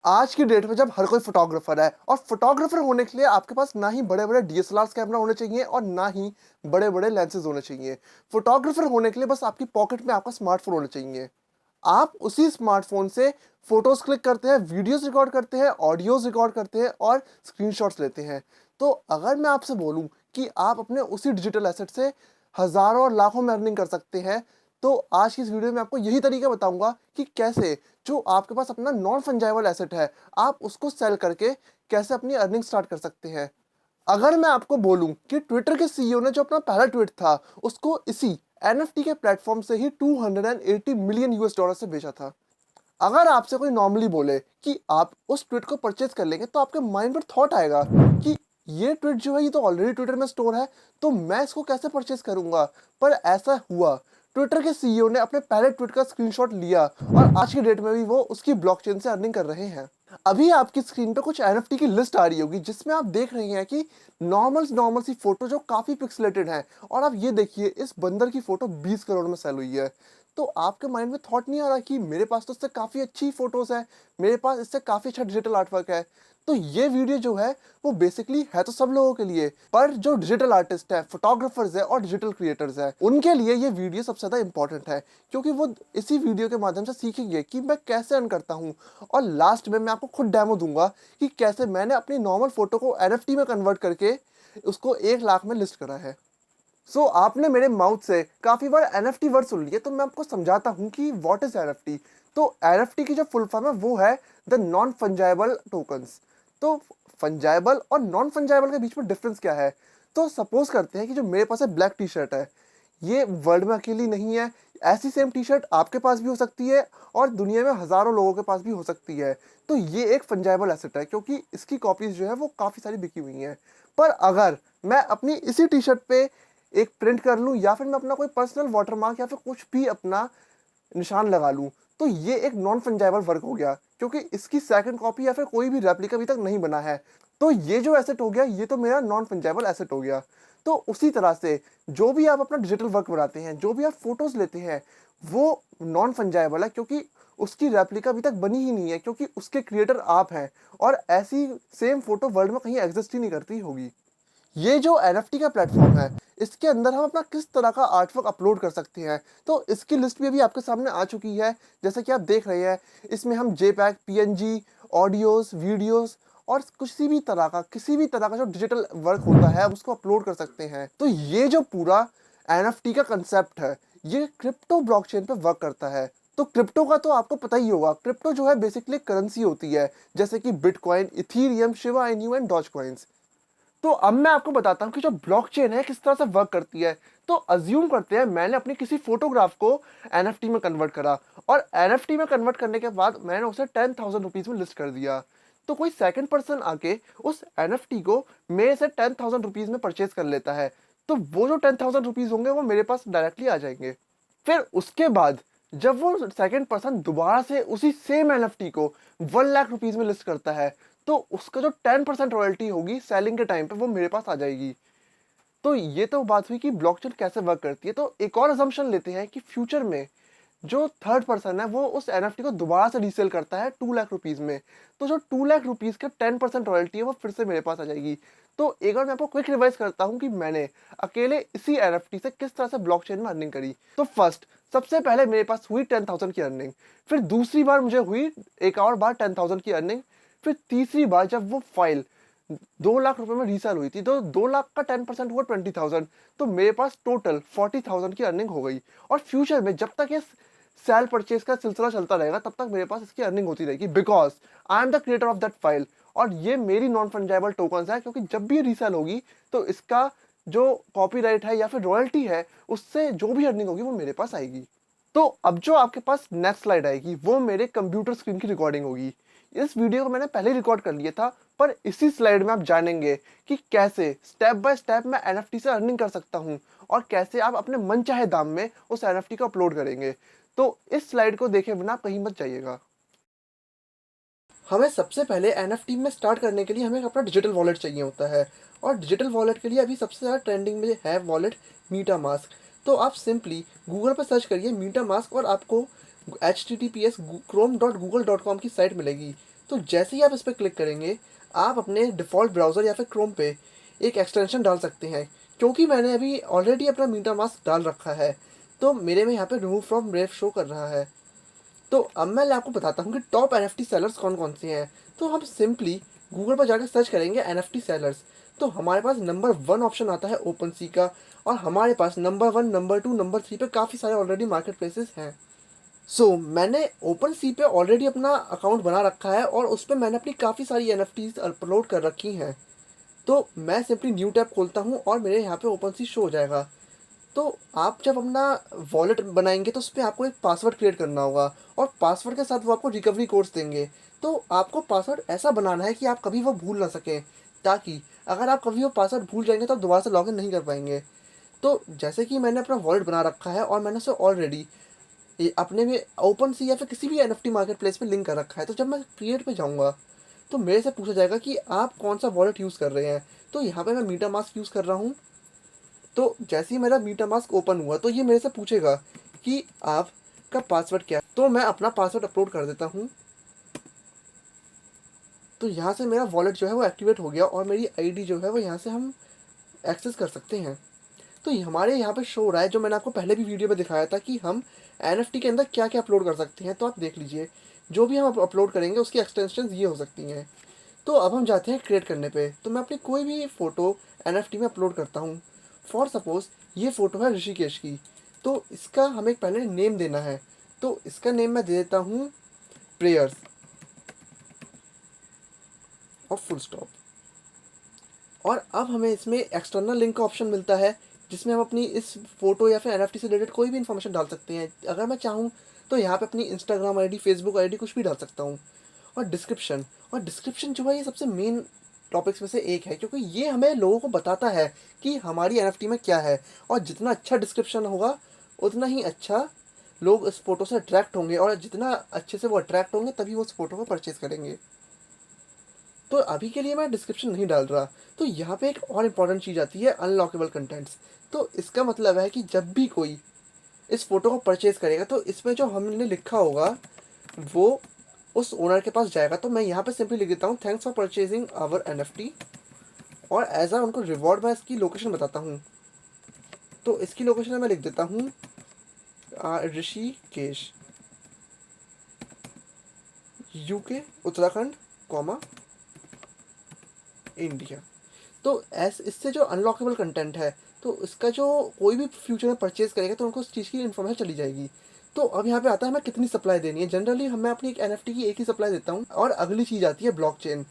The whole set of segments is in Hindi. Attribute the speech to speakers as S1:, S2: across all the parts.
S1: आज की डेट में जब हर कोई फोटोग्राफर है और फोटोग्राफर होने के लिए आपके पास ना ही बड़े बड़े डीएसएलआर कैमरा होने चाहिए और ना ही बड़े बड़े लेंसेज होने चाहिए। फोटोग्राफर होने के लिए बस आपकी पॉकेट में आपका स्मार्टफोन होना चाहिए। आप उसी स्मार्टफोन से फोटोज क्लिक करते हैं, वीडियोस रिकॉर्ड करते हैं, ऑडियोज रिकॉर्ड करते हैं और स्क्रीनशॉट्स लेते हैं। तो अगर मैं आपसे बोलूं कि आप अपने उसी डिजिटल एसेट से हजारों और लाखों में अर्निंग कर सकते हैं, तो आज की इस वीडियो में आपको यही तरीका बताऊंगा कि कैसे जो आपके पास अपना नॉन फंजाइबल एसेट है, आप उसको सेल करके कैसे अपनी अर्निंग स्टार्ट कर सकते हैं। अगर मैं आपको बोलूं कि ट्विटर के सीईओ ने जो अपना पहला ट्वीट था उसको इसी एनएफटी के प्लेटफॉर्म से ही 280 मिलियन यूएस डॉलर से बेचा था। अगर आपसे कोई नॉर्मली बोले कि आप उस ट्वीट को परचेज कर लेंगे, तो आपके माइंड पर थॉट आएगा कि ये ट्वीट जो है ये तो ऑलरेडी ट्विटर में स्टोर है, तो मैं इसको कैसे परचेज करूंगा। पर ऐसा हुआ, ट्विटर के सीईओ ने अपने पहले ट्वीट का स्क्रीनशॉट लिया और आज की डेट में भी वो उसकी ब्लॉकचेन से अर्निंग कर रहे हैं। अभी आपकी स्क्रीन पे कुछ एनएफटी की लिस्ट आ रही होगी जिसमें आप देख रहे हैं कि नॉर्मल नॉर्मल सी फोटो जो काफी पिक्सलेटेड है, और आप ये देखिए इस बंदर की फोटो 20 करोड़ में सेल हुई है। तो आपके माइंड में थॉट नहीं आ रहा कि मेरे पास तो इससे काफ़ी अच्छी फोटोज़ है, मेरे पास इससे काफ़ी अच्छा डिजिटल आर्टवर्क है। तो ये वीडियो जो है वो बेसिकली है तो सब लोगों के लिए, पर जो डिजिटल आर्टिस्ट है, फोटोग्राफर्स है और डिजिटल क्रिएटर्स है, उनके लिए ये वीडियो सबसे ज़्यादा इंपॉर्टेंट है, क्योंकि वो इसी वीडियो के माध्यम से सीखेंगे कि मैं कैसे अर्न करता हूँ। और लास्ट में मैं आपको खुद डेमो दूंगा कि कैसे मैंने अपनी नॉर्मल फोटो को एनएफटी में कन्वर्ट करके उसको 1 लाख में लिस्ट करा है। आपने मेरे माउथ से काफी बार एनएफटी वर्ड सुन लिए, तो मैं आपको समझाता हूं कि व्हाट इज एनएफटी। तो एनएफटी की जो फुल फॉर्म है वो है द नॉन फंजाइबल टोकन्स। तो फंजाइबल और नॉन फंजाइबल के बीच में डिफरेंस क्या है। तो सपोज करते हैं कि जो मेरे पास है ब्लैक टी शर्ट है, ये वर्ल्ड में अकेली नहीं है। ऐसी सेम टी शर्ट आपके पास भी हो सकती है और दुनिया में हजारों लोगों के पास भी हो सकती है। तो ये एक फंजाइबल एसेट है क्योंकि इसकी कॉपीज जो है वो काफी सारी बिकी हुई हैं। पर अगर मैं अपनी इसी टी शर्ट पे एक प्रिंट कर लूं या फिर मैं अपना कोई पर्सनल वाटरमार्क या फिर कुछ भी अपना निशान लगा लूं, तो ये एक नॉन फंजाइबल वर्क हो गया क्योंकि इसकी सेकंड कॉपी या फिर कोई भी रेप्लिका अभी तक नहीं बना है। तो ये जो एसेट हो गया ये तो मेरा नॉन फंजाइबल एसेट हो गया। तो उसी तरह से जो भी आप अपना डिजिटल वर्क बनाते हैं, जो भी आप फोटोज लेते हैं, वो नॉन फंजाइबल है क्योंकि उसकी रेप्लिका अभी तक बनी ही नहीं है, क्योंकि उसके क्रिएटर आप हैं और ऐसी सेम फोटो वर्ल्ड में कहीं एग्जिस्ट ही नहीं करती होगी। ये जो एनएफटी का प्लेटफॉर्म है, इसके अंदर हम अपना किस तरह का आर्टवर्क अपलोड कर सकते हैं, तो इसकी लिस्ट भी अभी आपके सामने आ चुकी है। जैसे कि आप देख रहे हैं, इसमें हम जेपैग, पीएनजी, ऑडियोज, वीडियोस और किसी भी तरह का जो डिजिटल वर्क होता है उसको अपलोड कर सकते हैं। तो ये जो पूरा एनएफटी का कंसेप्ट है, ये क्रिप्टो ब्लॉकचेन पे वर्क करता है। तो क्रिप्टो का तो आपको पता ही होगा, क्रिप्टो जो है बेसिकली करेंसी होती है, जैसे कि bitcoin, Ethereum, Shiba Inu and Doge coins. तो अब मैं आपको बताता हूँ कि जो ब्लॉकचेन है किस तरह से वर्क करती है। तो अज्यूम करते हैं मैंने अपनी किसी फोटोग्राफ को एनएफटी में कन्वर्ट करा, और एनएफटी में कन्वर्ट करने के बाद मैंने उसे 10,000 रुपीज में लिस्ट कर दिया। तो कोई सेकंड पर्सन आके उस एनएफटी को मेरे से 10,000 रुपीज में परचेज कर लेता है। तो वो जो 10,000 रुपीज होंगे वो मेरे पास डायरेक्टली आ जाएंगे। फिर उसके बाद जब वो सेकंड पर्सन दोबारा से उसी सेम एनएफटी को 1 लाख रुपीज में लिस्ट करता है, तो उसका जो 10% रॉयल्टी होगी सेलिंग के टाइम पे वो मेरे पास आ जाएगी। तो ये तो बात हुई कि ब्लॉकचेन कैसे वर्क करती है। तो एक और असम्पशन लेते हैं कि फ्यूचर में जो थर्ड पर्सन है वो उस एनएफटी को दोबारा से रीसेल करता है 2 लाख रुपीज में। तो जो 2 लाख रुपीज का 10% रॉयल्टी है वो फिर से मेरे पास आ जाएगी। तो एक बार मैं आपको क्विक रिवाइज करता हूँ कि मैंने अकेले इसी एनएफटी से किस तरह से ब्लॉकचेन में अर्निंग करी। तो फर्स्ट, सबसे पहले मेरे पास हुई 10,000 की अर्निंग। फिर दूसरी बार मुझे हुई एक और बार 10,000 की अर्निंग। फिर तीसरी बार जब वो फाइल 2 लाख रुपए में रीसेल हुई थी, तो 2 लाख का 10% हुआ 20,000। तो मेरे पास टोटल 40,000 की अर्निंग हो गई। और फ्यूचर में जब तक ये सेल परचेज का सिलसिला चलता रहेगा तब तक मेरे पास इसकी अर्निंग होती रहेगी, because I am the creator of that file. और ये मेरी नॉन फंजाइबल टोकन्स है, क्योंकि जब भी रीसेल होगी तो इसका जो कॉपीराइट है या फिर रॉयल्टी है उससे जो भी अर्निंग होगी वो मेरे पास आएगी। तो अब जो आपके पास नेक्स्ट स्लाइड आएगी वो मेरे कंप्यूटर स्क्रीन की रिकॉर्डिंग होगी। इस वीडियो को मैंने पहले रिकॉर्ड कर लिया था, पर इसी स्लाइड में आप जानेंगे कि कैसे स्टेप बाय स्टेप मैं एनएफटी से अर्निंग कर सकता हूं और कैसे आप अपने मनचाहे दाम में उस एनएफटी को अपलोड करेंगे। तो इस स्लाइड को देखे बिना आप कहीं मत जाइएगा। हमें सबसे पहले एनएफटी में स्टार्ट करने के लिए हमें अपना डिजिटल वॉलेट चाहिए होता है, और डिजिटल वॉलेट के लिए अभी सबसे ज़्यादा ट्रेंडिंग में है वॉलेट मीटा मास्क। तो आप सिंपली गूगल पर सर्च करिए मीटा मास्क और आपको https chrome.google.com की साइट मिलेगी। तो जैसे ही आप इस पर क्लिक करेंगे, आप अपने डिफ़ॉल्ट ब्राउज़र या फिर क्रोम पे एक एक्सटेंशन डाल सकते हैं। क्योंकि मैंने अभी ऑलरेडी अपना मीटामास्क डाल रखा है, तो मेरे में यहाँ पे रिमूव फ्रॉम ब्रेव शो कर रहा है। तो अब मैं आपको बताता हूँ कि टॉप एनएफटी सेलर्स कौन-कौन से हैं। तो हम सिंपली गूगल पर जाकर सर्च करेंगे एनएफटी सेलर्स, तो हमारे पास नंबर 1 ऑप्शन आता है ओपनसी का, और हमारे पास नंबर 1, नंबर 2, नंबर 3 पे काफ़ी सारे ऑलरेडी मार्केट प्लेसेस हैं। मैंने ओपनसी पे ऑलरेडी अपना अकाउंट बना रखा है और उस पे मैंने अपनी काफ़ी सारी एनएफटीज़ अपलोड कर रखी हैं। तो मैं सिंपली न्यू टैब खोलता हूँ और मेरे यहाँ पे ओपनसी शो हो जाएगा। तो आप जब अपना वॉलेट बनाएंगे तो उस पर आपको एक पासवर्ड क्रिएट करना होगा, और पासवर्ड के साथ वो आपको रिकवरी कोड्स देंगे। तो आपको पासवर्ड ऐसा बनाना है कि आप कभी वो भूल ना सकें, ताकि अगर आप कभी वो पासवर्ड भूल जाएंगे तो आप दोबारा से लॉगिन नहीं कर पाएंगे। तो जैसे कि मैंने अपना वॉलेट बना रखा है और मैंने उसे ऑलरेडी अपने में ओपन सी या फिर किसी भी एनएफटी मार्केट प्लेस पे लिंक कर रखा है, तो जब मैं क्रिएट पे जाऊँगा तो मेरे से पूछा जाएगा कि आप कौन सा वॉलेट यूज़ कर रहे हैं। तो यहाँ पे मैं मीटामास्क यूज़ कर रहा हूँ। तो जैसे ही मेरा मीटामास्क ओपन हुआ तो ये मेरे से पूछेगा कि आपका पासवर्ड क्या है। तो मैं अपना पासवर्ड अपलोड कर देता हूँ। तो यहाँ से मेरा वॉलेट जो है वो एक्टिवेट हो गया और मेरी आईडी जो है वो यहाँ से हम एक्सेस कर सकते हैं। तो ये हमारे यहाँ पे शो हो रहा है, जो मैंने आपको पहले भी वीडियो में दिखाया था कि हम एनएफटी के अंदर क्या क्या अपलोड कर सकते हैं। तो आप देख लीजिए, जो भी हम अपलोड करेंगे उसकी एक्सटेंशंस ये हो सकती हैं। तो अब हम जाते हैं क्रिएट करने पे। तो मैं अपनी कोई भी फ़ोटो एनएफटी में अपलोड करता हूँ। फॉर सपोज़ ये फ़ोटो है ऋषिकेश की, तो इसका हमें पहले नेम देना है। तो इसका नेम मैं दे देता हूँ प्रेयर्स और फुल स्टॉप। और अब हमें इसमें एक्सटर्नल लिंक का ऑप्शन मिलता है, जिसमें हम अपनी इस फ़ोटो या फिर एनएफटी से रिलेटेड कोई भी इन्फॉर्मेशन डाल सकते हैं। अगर मैं चाहूँ तो यहाँ पे अपनी इंस्टाग्राम आईडी, फेसबुक आईडी कुछ भी डाल सकता हूँ। और डिस्क्रिप्शन जो है ये सबसे मेन टॉपिक्स में से एक है, क्योंकि ये हमें लोगों को बताता है कि हमारी एनएफटी में क्या है। और जितना अच्छा डिस्क्रिप्शन होगा उतना ही अच्छा लोग इस फ़ोटो से अट्रैक्ट होंगे, और जितना अच्छे से वो अट्रैक्ट होंगे तभी वो उस फ़ोटो को परचेज़ करेंगे। तो अभी के लिए मैं डिस्क्रिप्शन नहीं डाल रहा। तो यहाँ पे एक और इम्पॉर्टेंट चीज़ आती है, अनलॉकेबल कंटेंट्स। तो इसका मतलब है कि जब भी कोई इस फ़ोटो को परचेज़ करेगा तो इसमें जो हमने लिखा होगा वो उस ओनर के पास जाएगा। तो मैं यहाँ पे सिंपली लिख देता हूँ, thanks for purchasing our NFT, और एज आ उनको रिवॉर्ड मैं इसकी लोकेशन बताता हूँ। तो इसकी लोकेशन मैं लिख देता हूँ Rishikesh, UK, Uttarakhand, comma, India. तो ऐस इससे जो अनलॉकेबल कंटेंट है, तो इसका जो कोई भी फ्यूचर में परचेज़ करेगा तो उनको उस चीज़ की इन्फॉर्मेशन चली जाएगी। तो अब यहाँ पे आता है हमें कितनी सप्लाई देनी है। जनरली हम मैं अपनी एक एनएफटी की एक ही सप्लाई देता हूँ। और अगली चीज़ आती है ब्लॉकचेन।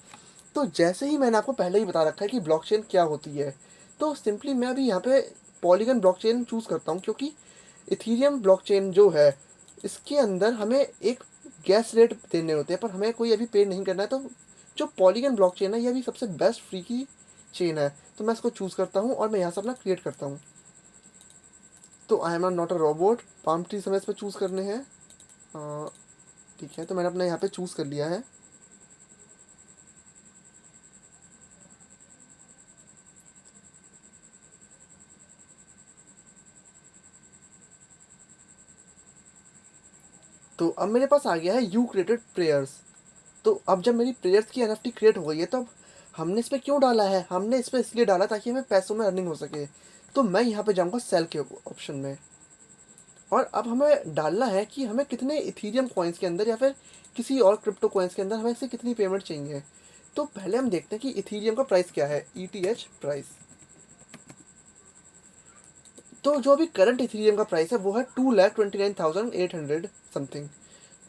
S1: तो जैसे ही मैंने आपको पहले ही बता रखा है कि ब्लॉकचेन क्या होती है, तो सिंपली मैं अभी यहाँ पे पॉलीगन ब्लॉकचेन चूज़ करता हूँ, क्योंकि इथीरियम ब्लॉकचेन जो है इसके अंदर हमें एक गैस रेट देने होते हैं, पर हमें कोई अभी पे नहीं करना है। तो जो पॉलीगन ब्लॉकचेन है ये अभी सबसे बेस्ट फ्री की चेन है, तो मैं इसको चूज़ करता हूँ और मैं यहाँ से अपना क्रिएट करता हूँ। तो I am not a robot, palm tree हमें इस पर चूज़ करने हैं। ठीक है, तो मैंने अपना यहाँ पे चूज़ कर लिया है। तो अब मेरे पास आ गया है यू क्रिएटेड प्रेयर्स। तो अब जब मेरी प्रेयर्स की एनएफटी क्रिएट हो गई है, तो अब हमने इस पर क्यों डाला है, हमने इस पर इसलिए डाला ताकि हमें पैसों में अर्निंग हो सके। तो मैं यहाँ पे जाऊँगा सेल के ऑप्शन में, और अब हमें डालना है कि हमें कितने इथीरियम कॉइन्स के अंदर या फिर किसी और क्रिप्टो कॉइन्स के अंदर हमें इससे कितनी पेमेंट चाहिए। तो पहले हम देखते हैं कि इथीरियम का प्राइस क्या है, ETH प्राइस। तो जो अभी करंट इथीरियम का प्राइस है वो है 2,29,800 समथिंग।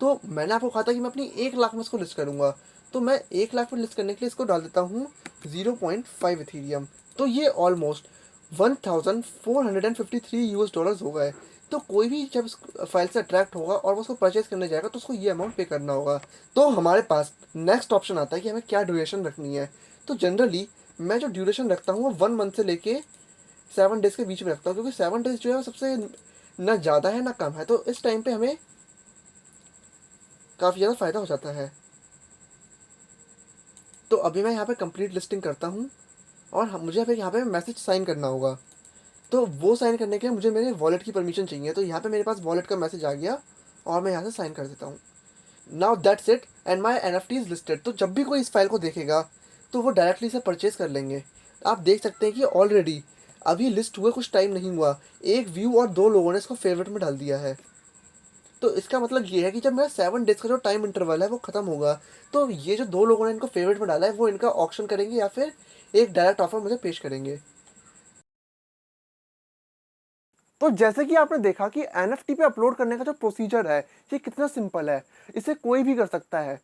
S1: तो मैंने आपको कहा था कि मैं अपनी 1 लाख में इसको लिस्ट करूँगा। तो मैं 1 लाख में लिस्ट करने के लिए इसको डाल देता हूँ 0.5 इथीरियम। तो ये ऑलमोस्ट 1,453 US डॉलर्स हो गए। तो कोई भी जब इस फाइल से अट्रैक्ट होगा और वो उसको परचेज़ करने जाएगा तो उसको ये अमाउंट पे करना होगा। तो हमारे पास नेक्स्ट ऑप्शन आता है कि हमें क्या ड्यूरेशन रखनी है। तो जनरली मैं जो ड्यूरेशन रखता हूँ वो 1 मंथ से लेके 7 डेज़ के बीच में रखता हूँ, क्योंकि 7 डेज़ जो है वो सबसे ना ज़्यादा है ना कम है। तो इस टाइम पे हमें काफ़ी ज़्यादा फ़ायदा हो जाता है। तो अभी मैं यहाँ पे कंप्लीट लिस्टिंग करता हूँ, और मुझे फिर यहाँ पे मैसेज साइन करना होगा। तो वो साइन करने के लिए मुझे मेरे वॉलेट की परमिशन चाहिए। तो यहाँ पे मेरे पास वॉलेट का मैसेज आ गया और मैं यहाँ से साइन कर देता हूँ। Now that's it and my NFT is listed. तो जब भी कोई इस फाइल को देखेगा तो वो डायरेक्टली इसे परचेज कर लेंगे। आप देख सकते हैं कि ऑलरेडी अभी लिस्ट हुए कुछ टाइम नहीं हुआ, 1 व्यू और 2 लोगों ने इसको फेवरेट में डाल दिया है। तो इसका मतलब ये है कि जब मेरा 7 डेज़ का जो टाइम इंटरवल है वो ख़त्म होगा, तो ये जो 2 लोगों ने इनको फेवरेट में डाला है वो इनका ऑक्शन करेंगे या फिर एक डायरेक्ट ऑफर मुझे पेश करेंगे। तो जैसे कि आपने देखा कि NFT पे अपलोड करने का जो प्रोसीजर है, ये कितना सिंपल है, इसे कोई भी कर सकता है।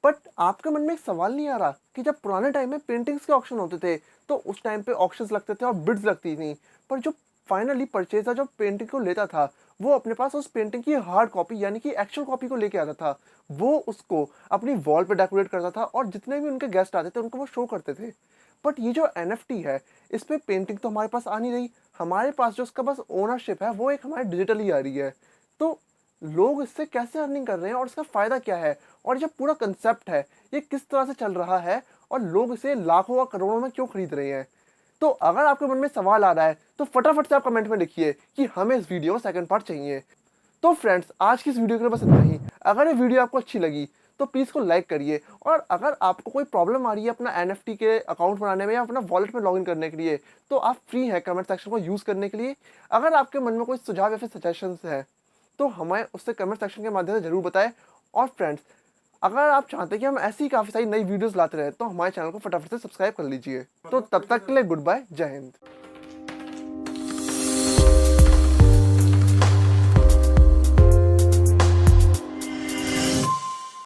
S1: बट आपके मन में एक सवाल नहीं आ रहा कि जब पुराने टाइम में पेंटिंग्स के ऑक्शन होते थे, तो उस टाइम पे ऑक्शंस लगते थे और बिड्स लगती थी, पर जो फाइनली परचेजर जो पेंटिंग को लेता था, वो अपने पास उस पेंटिंग की हार्ड कॉपी यानी कि एक्चुअल कॉपी को लेके आता था। वो उसको अपनी वॉल पे डेकोरेट करता था और जितने भी उनके गेस्ट आते थे उनको वो शो करते थे। बट ये जो NFT है, इस पे पेंटिंग तो हमारे पास आ नहीं रही, हमारे पास जो उसका बस ओनरशिप है वो एक हमारे डिजिटली आ रही है। तो लोग इससे कैसे अर्निंग कर रहे हैं और इसका फ़ायदा क्या है, और जो पूरा कंसेप्ट है ये किस तरह से चल रहा है, और लोग इसे लाखों और करोड़ों में क्यों खरीद रहे हैं। तो अगर आपके मन में सवाल आ रहा है तो फटाफट से आप कमेंट में लिखिए कि हमें इस वीडियो का सेकंड पार्ट चाहिए। तो फ्रेंड्स, आज की इस वीडियो के लिए बस इतना ही। अगर ये वीडियो आपको अच्छी लगी तो प्लीज़ को लाइक करिए, और अगर आपको कोई प्रॉब्लम आ रही है अपना NFT के अकाउंट बनाने में या अपना वॉलेट में लॉगिन करने के लिए, तो आप फ्री हैं कमेंट सेक्शन को यूज़ करने के लिए। अगर आपके मन में कोई सुझाव या फिर सजेशंस हैं तो हमें उससे कमेंट सेक्शन के माध्यम से ज़रूर बताएं। और फ्रेंड्स, अगर आप चाहते हैं कि हम ऐसी काफ़ी सारी नई वीडियोस लाते रहें तो हमारे चैनल को फटाफट से सब्सक्राइब कर लीजिए। तो तब तक के लिए गुड बाय, जय हिंद।